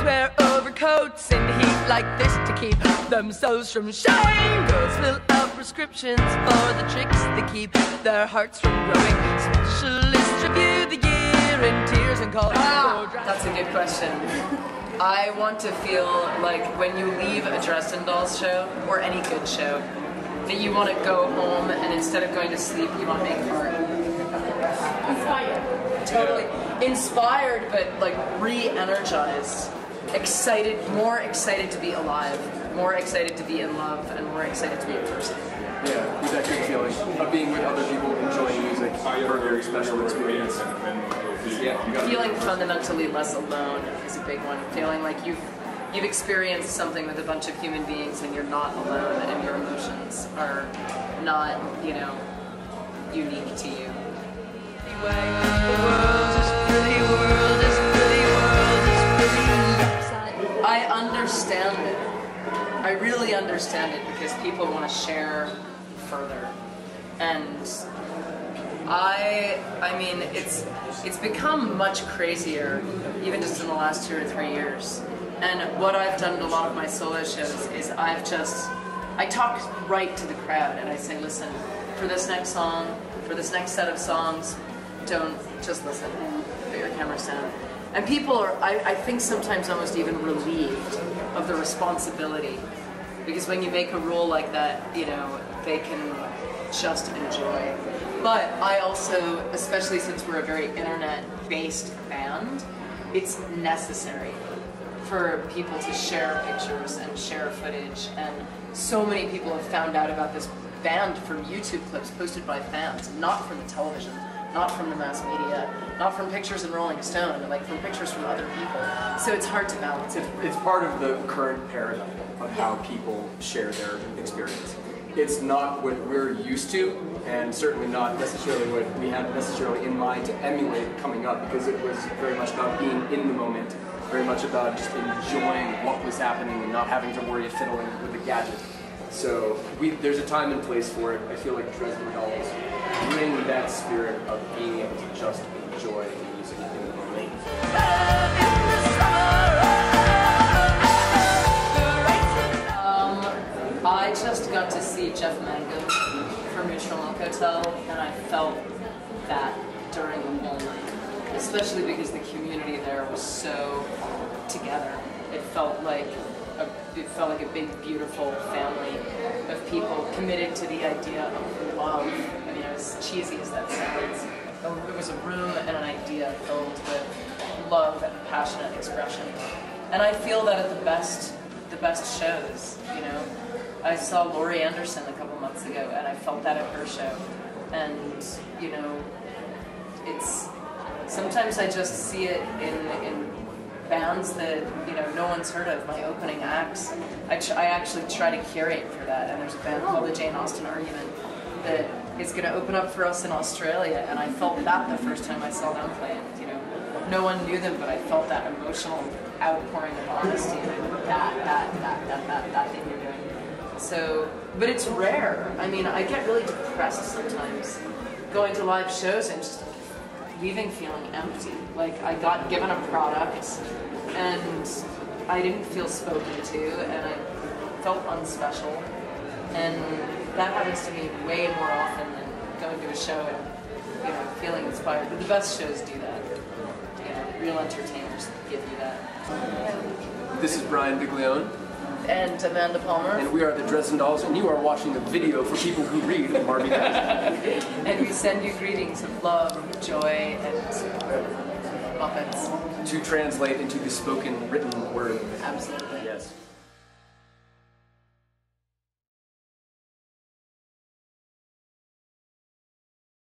wear overcoats in heat like this to keep themselves from showing. Girls fill out prescriptions for the tricks that keep their hearts from growing. Specialists review the year in tears and call. That's a good question. I want to feel like when you leave a Dresden Dolls show, or any good show, that you want to go home and instead of going to sleep, you want to make art. Inspired. Totally. Inspired, but like re-energized. Excited, more excited to be alive, more excited to be in love, and more excited to be a person. Yeah, it's that good feeling of being with other people, enjoying music for a very special experience. Yeah, feeling fundamentally less alone is a big one. Feeling like you've experienced something with a bunch of human beings and you're not alone and your emotions are not, you know, unique to you. I understand it. I really understand it because people want to share further. And I mean, it's become much crazier, even just in the last 2 or 3 years. And what I've done in a lot of my solo shows is I talk right to the crowd and I say, listen, for this next song, for this next set of songs, don't just listen, put your cameras down. And people are, I think sometimes almost even relieved of the responsibility. Because when you make a rule like that, you know, they can just enjoy. But I also, especially since we're a very internet-based band, it's necessary for people to share pictures and share footage. And so many people have found out about this band from YouTube clips posted by fans, not from the television, not from the mass media, not from pictures in Rolling Stone, like from pictures from other people. So it's hard to balance. It's part of the current paradigm of how people share their experience. It's not what we're used to, and certainly not necessarily what we had necessarily in mind to emulate coming up, because it was very much about being in the moment, very much about just enjoying what was happening and not having to worry of fiddling with a gadget. So there's a time and place for it. I feel like Dresden Dolls bring that spirit of being able to just enjoy the music in the moment. I just got to see Jeff Mangum from Neutral Milk Hotel, and I felt that during the whole night, especially because the community there was so together. It felt like a big, beautiful family of people committed to the idea of love. I mean, as cheesy as that sounds, it was a room and an idea filled with love and passionate expression. And I feel that at the best shows, you know. I saw Laurie Anderson a couple months ago, and I felt that at her show. And, you know, it's, sometimes I just see it in bands that, you know, no one's heard of, my opening acts. I actually try to curate for that, and there's a band called the Jane Austen Argument that is going to open up for us in Australia, and I felt that the first time I saw them play. And, you know, no one knew them, but I felt that emotional outpouring of honesty, and I went, that thing you're doing. So, but it's rare. I mean, I get really depressed sometimes going to live shows and just leaving feeling empty. Like, I got given a product and I didn't feel spoken to, and I felt unspecial. And that happens to me way more often than going to a show and, you know, feeling inspired. But the best shows do that. You know, real entertainers give you that. This is Brian Biglione. And Amanda Palmer. And we are the Dresden Dolls, and you are watching a video for people who read Marvin. And we send you greetings of love, joy, and muppets. To translate into the spoken, written word. Absolutely.